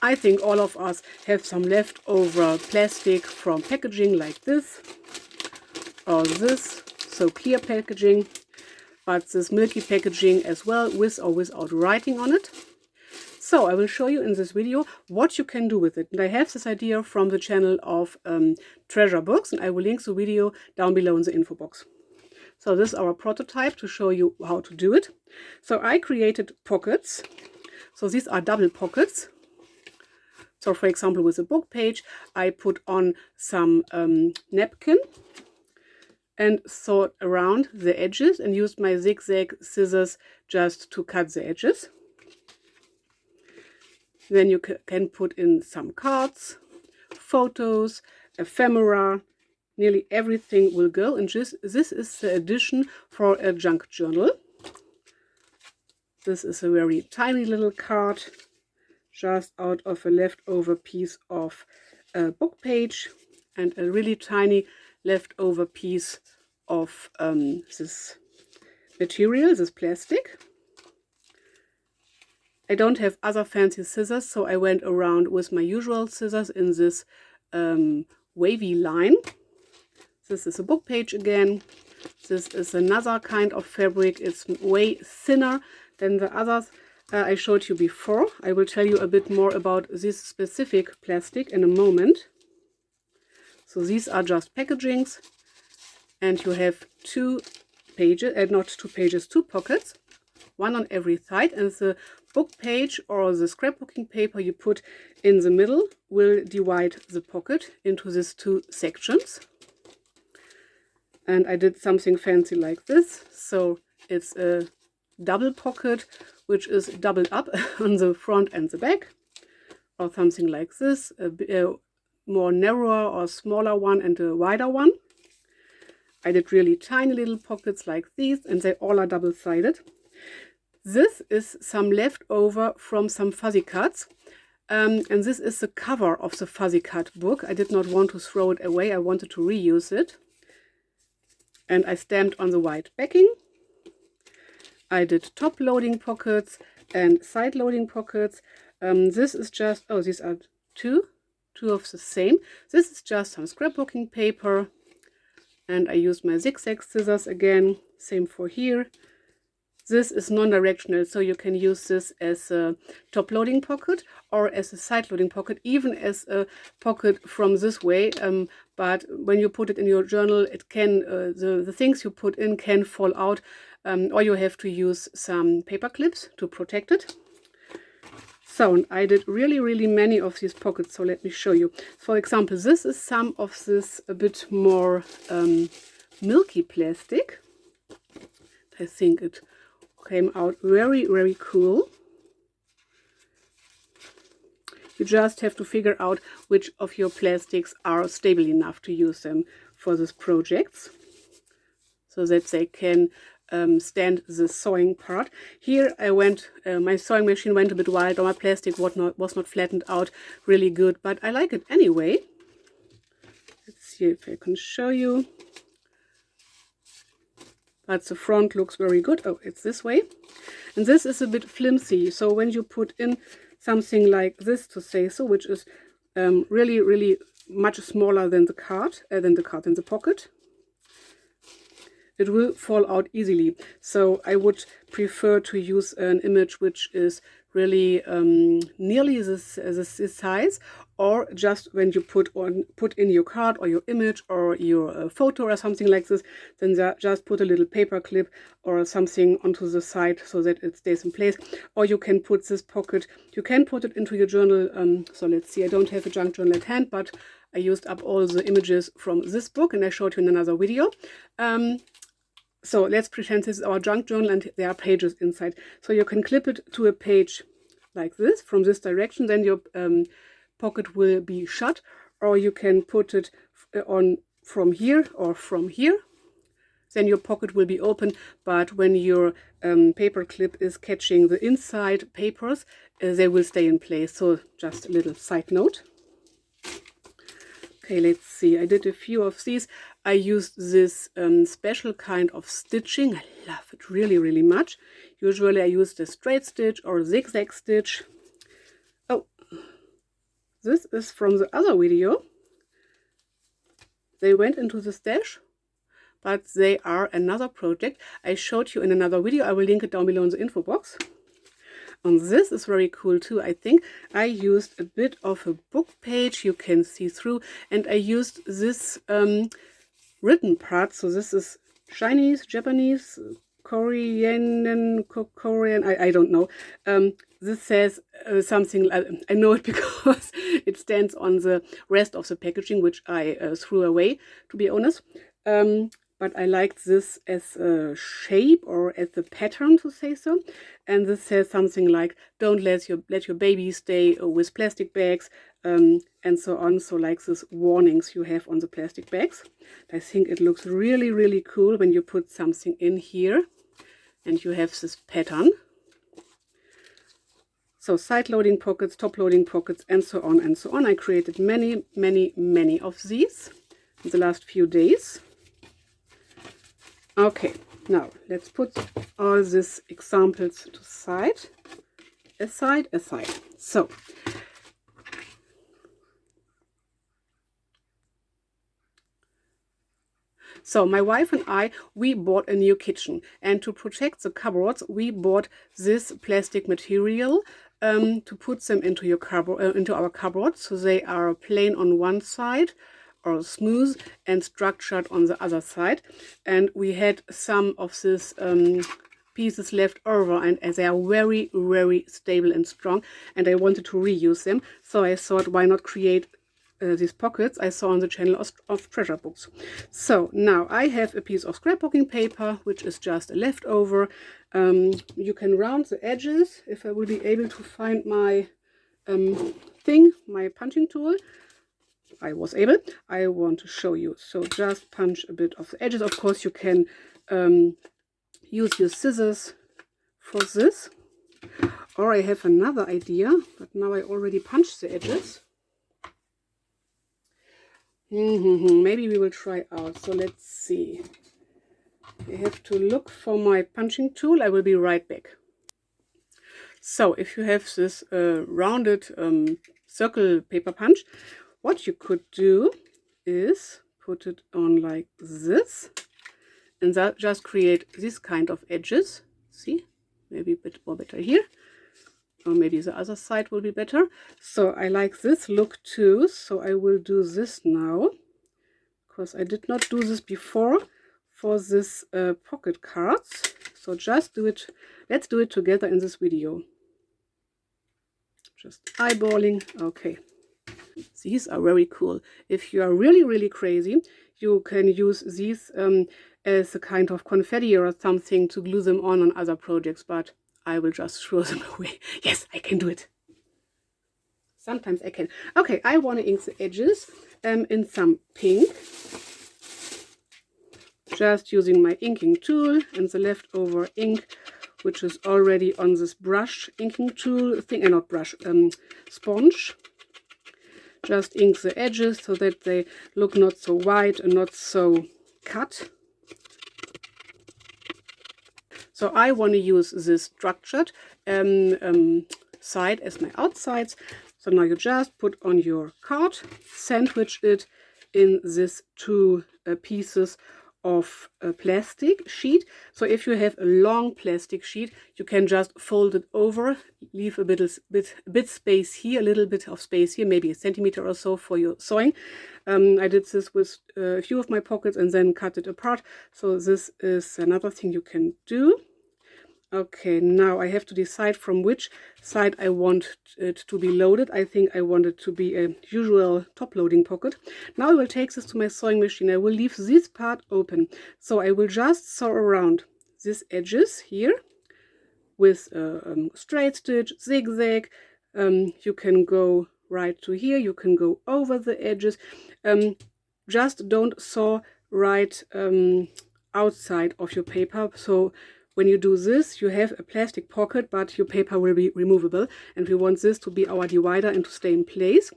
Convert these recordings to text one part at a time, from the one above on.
I think all of us have some leftover plastic from packaging like this or this, so clear packaging, but this milky packaging as well, with or without writing on it. So I will show you in this video what you can do with it. And I have this idea from the channel of Treasure Books, and I will link the video down below in the info box. So this is our prototype to show you how to do it. So I created pockets. So these are double pockets. So for example, with a book page, I put on some napkin and sewed around the edges and used my zigzag scissors just to cut the edges. Then you can put in some cards, photos, ephemera, nearly everything will go. And this is the addition for a junk journal. This is a very tiny little card, just out of a leftover piece of a book page, and a really tiny leftover piece of this material, this plastic. I don't have other fancy scissors, so I went around with my usual scissors in this wavy line. This is a book page again. This is another kind of fabric. It's way thinner than the others I showed you before. I will tell you a bit more about this specific plastic in a moment. So these are just packagings, and you have two pages, not two pages, two pockets, one on every side, and the book page or the scrapbooking paper you put in the middle will divide the pocket into these two sections. And I did something fancy like this. So it's a double pocket, which is doubled up on the front and the back, or something like this, a more narrower or smaller one and a wider one. I did really tiny little pockets like these, and they all are double-sided. This is some leftover from some fuzzy cuts, and this is the cover of the fuzzy cut book. I did not want to throw it away, I wanted to reuse it. And I stamped on the white backing. I did top loading pockets and side loading pockets. This is just, oh, these are two of the same. This is just some scrapbooking paper, and I used my zigzag scissors again, same for here. This is non-directional, so you can use this as a top loading pocket or as a side loading pocket, even as a pocket from this way. But when you put it in your journal, it can the things you put in can fall out, or you have to use some paper clips to protect it. So I did really many of these pockets, so let me show you. For example, this is some of this a bit more milky plastic. I think it came out very cool. You just have to figure out which of your plastics are stable enough to use them for these projects, so that they can stand the sewing part. Here I went, my sewing machine went a bit wild, or my plastic was not flattened out really good, but I like it anyway. Let's see if I can show you. But the front looks very good. Oh, it's this way. And this is a bit flimsy. So when you put in something like this, to say so, which is really much smaller than the pocket, it will fall out easily. So I would prefer to use an image which is really nearly this size, or just when you put in your card or your image or your photo or something like this, then just put a little paper clip or something onto the side so that it stays in place. Or you can put this pocket, you can put it into your journal. So let's see, I don't have a junk journal at hand, but I used up all the images from this book, and I showed you in another video. So let's pretend this is our junk journal and there are pages inside. So you can clip it to a page like this from this direction, then your pocket will be shut, or you can put it on from here or from here. Then your pocket will be open, but when your paper clip is catching the inside papers, they will stay in place. So just a little side note. Okay, let's see. I did a few of these. I used this special kind of stitching. I love it really much. Usually I use the straight stitch or zigzag stitch. Oh, this is from the other video. They went into the stash, but they are another project I showed you in another video. I will link it down below in the info box. And this is very cool too, I think. I used a bit of a book page you can see through, and I used this written part. So this is Chinese, Japanese, Korean, I don't know. This says something, I know it because it stands on the rest of the packaging, which I threw away, to be honest. But I like this as a shape or as a pattern, to say so. And this says something like, don't let your baby stay with plastic bags, and so on. So like these warnings you have on the plastic bags. I think it looks really, really cool when you put something in here and you have this pattern. So side loading pockets, top loading pockets, and so on and so on. I created many, many, many of these in the last few days. Okay, now let's put all these examples to aside. So my wife and I, we bought a new kitchen, and to protect the cupboards, we bought this plastic material to put them into our cupboard, so they are plain on one side or smooth and structured on the other side. And we had some of these pieces left over, and they are very, very stable and strong, and I wanted to reuse them. So I thought, why not create these pockets I saw on the channel of treasure books. So now I have a piece of scrapbooking paper, which is just a leftover. You can round the edges. If I will be able to find my my punching tool. I was able. I want to show you. So just punch a bit of the edges. Of course, you can use your scissors for this. Or I have another idea, but now I already punched the edges. Maybe we will try out. So let's see. I have to look for my punching tool. I will be right back. So if you have this rounded circle paper punch, what you could do is put it on like this, and that just create this kind of edges. See, maybe a bit more better here, or maybe the other side will be better. So I like this look too, so I will do this now, because I did not do this before for this pocket cards. So just do it, let's do it together in this video. Just eyeballing. Okay. These are very cool. If you are really, really crazy, you can use these as a kind of confetti or something to glue them on other projects, but I will just throw them away. Yes, I can do it. Sometimes I can. Okay, I want to ink the edges in some pink. Just using my inking tool and the leftover ink, which is already on this brush inking tool thing, and not brush, sponge. Just ink the edges so that they look not so white and not so cut. So I want to use this structured side as my outsides. So now you just put on your card, sandwich it in these two pieces of a plastic sheet. So if you have a long plastic sheet, you can just fold it over, leave a bit space here, a little bit of space here, maybe a centimeter or so for your sewing. I did this with a few of my pockets and then cut it apart. So this is another thing you can do. Okay, now I have to decide from which side I want it to be loaded. I think I want it to be a usual top loading pocket. Now I will take this to my sewing machine. I will leave this part open. So I will just sew around these edges here with straight stitch, zigzag. You can go right to here. You can go over the edges. Just don't sew right outside of your paper. So when you do this, you have a plastic pocket, but your paper will be removable. And we want this to be our divider and to stay in place.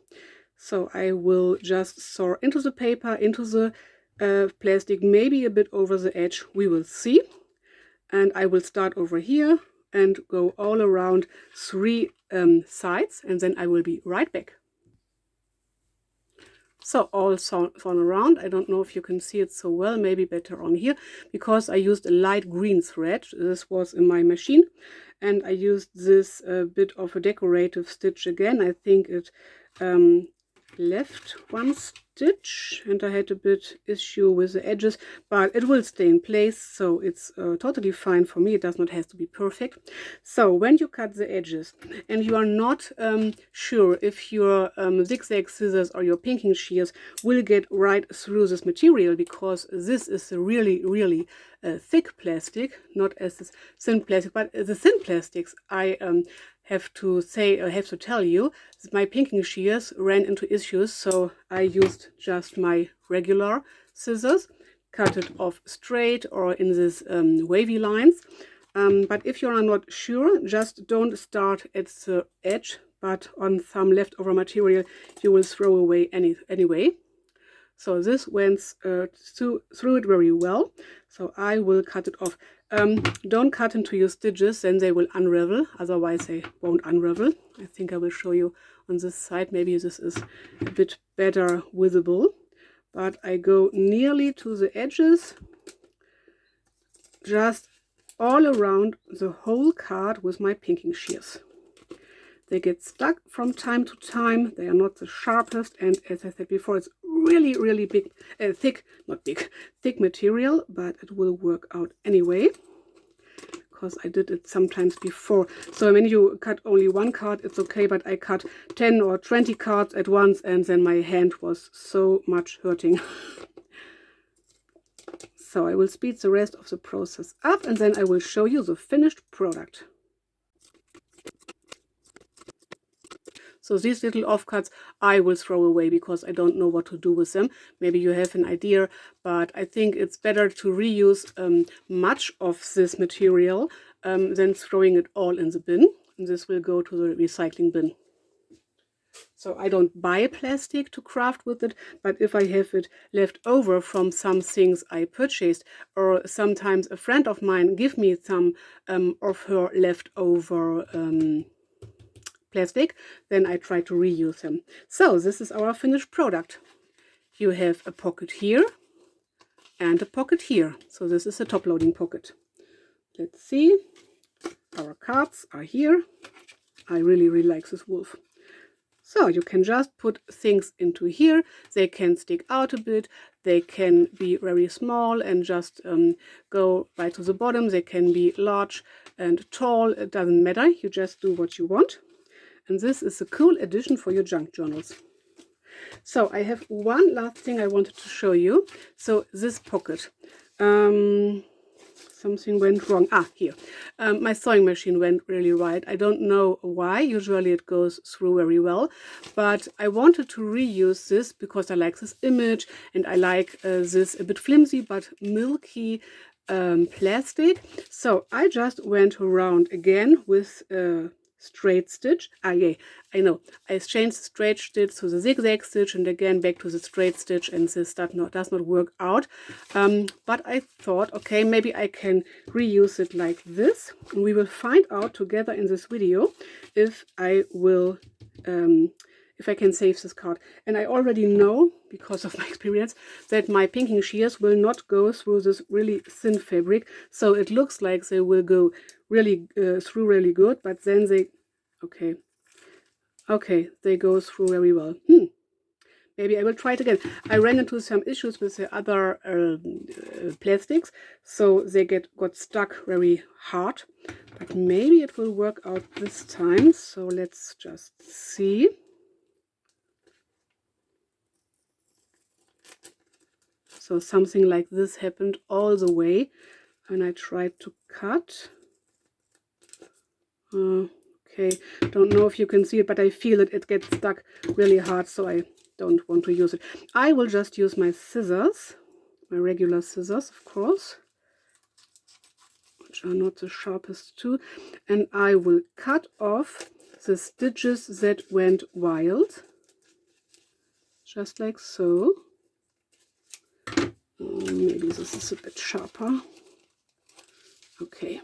So I will just sew into the paper, into the plastic, maybe a bit over the edge. We will see. And I will start over here and go all around 3 sides. And then I will be right back. So all thrown around. I don't know if you can see it so well, maybe better on here, because I used a light green thread. This was in my machine, and I used this bit of a decorative stitch again. I think it left one stitch and I had a bit issue with the edges, but it will stay in place, so it's totally fine for me. It does not have to be perfect. So when you cut the edges and you are not sure if your zigzag scissors or your pinking shears will get right through this material, because this is a really thick plastic, not as this thin plastic, but the thin plastics, I have to tell you, my pinking shears ran into issues, so I used just my regular scissors, cut it off straight or in these wavy lines. But if you are not sure, just don't start at the edge, but on some leftover material you will throw away anyway. So this went through it very well. So I will cut it off. Don't cut into your stitches, then they will unravel. Otherwise they won't unravel. I think I will show you on this side. Maybe this is a bit better visible. But I go nearly to the edges, just all around the whole card with my pinking shears. They get stuck from time to time. They are not the sharpest, and as I said before, it's really big, thick material, but it will work out anyway, because I did it sometimes before. So when you cut only one card, it's okay, but I cut 10 or 20 cards at once, and then my hand was so much hurting. So I will speed the rest of the process up, and then I will show you the finished product. So these little offcuts I will throw away because I don't know what to do with them. Maybe you have an idea, but I think it's better to reuse much of this material than throwing it all in the bin. And this will go to the recycling bin. So I don't buy plastic to craft with it, but if I have it left over from some things I purchased, or sometimes a friend of mine give me some of her leftover plastic, then I try to reuse them. So this is our finished product. You have a pocket here and a pocket here. So this is a top loading pocket. Let's see. Our cards are here. I really like this wolf. So you can just put things into here. They can stick out a bit. They can be very small and just go right to the bottom. They can be large and tall. It doesn't matter. You just do what you want. And this is a cool addition for your junk journals. So I have one last thing I wanted to show you. So this pocket. Something went wrong. Here. My sewing machine went really right. I don't know why. Usually it goes through very well. But I wanted to reuse this because I like this image. And I like this a bit flimsy but milky plastic. So I just went around again with straight stitch. Yeah, I know. I changed the straight stitch to the zigzag stitch and again back to the straight stitch, and this does not work out. But I thought, okay, maybe I can reuse it like this. And we will find out together in this video if I will if I can save this card. And I already know, because of my experience, that my pinking shears will not go through this really thin fabric. So it looks like they will go really through really good, but then they, okay, they go through very well. Maybe I will try it again. I ran into some issues with the other plastics, so they got stuck very hard. But maybe it will work out this time. So let's just see. So something like this happened all the way when I tried to cut. Okay, don't know if you can see it, but I feel it gets stuck really hard, so I don't want to use it. I will just use my scissors, my regular scissors, of course, which are not the sharpest too, and I will cut off the stitches that went wild, just like so. Maybe this is a bit sharper. Okay.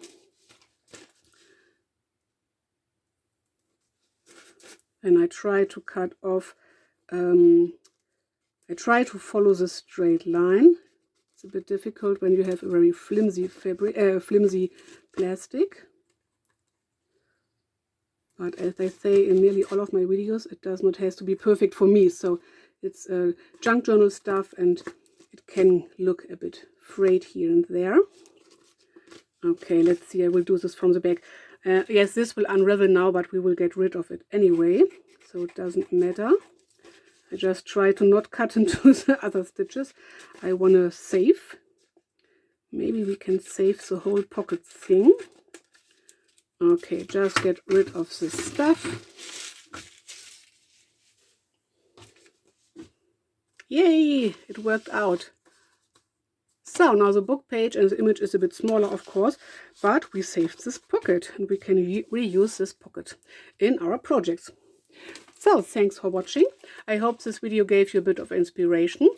And I try to cut off I try to follow the straight line. It's a bit difficult when you have a very flimsy flimsy plastic. But as I say in nearly all of my videos, it does not have to be perfect for me. So it's junk journal stuff, and it can look a bit frayed here and there. Okay, let's see. I will do this from the back. Yes, this will unravel now, but we will get rid of it anyway. So it doesn't matter. I just try to not cut into the other stitches. I want to save. Maybe we can save the whole pocket thing. Okay, just get rid of this stuff. Yay! It worked out. So now the book page and the image is a bit smaller, of course, but we saved this pocket and we can reuse this pocket in our projects. So thanks for watching. I hope this video gave you a bit of inspiration,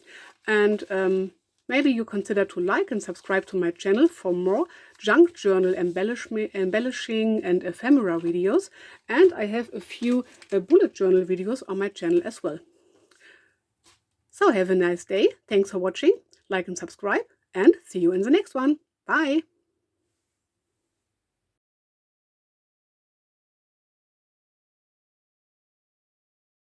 and maybe you consider to like and subscribe to my channel for more junk journal embellishing and ephemera videos, and I have a few bullet journal videos on my channel as well. So have a nice day. Thanks for watching. Like and subscribe, and see you in the next one. Bye!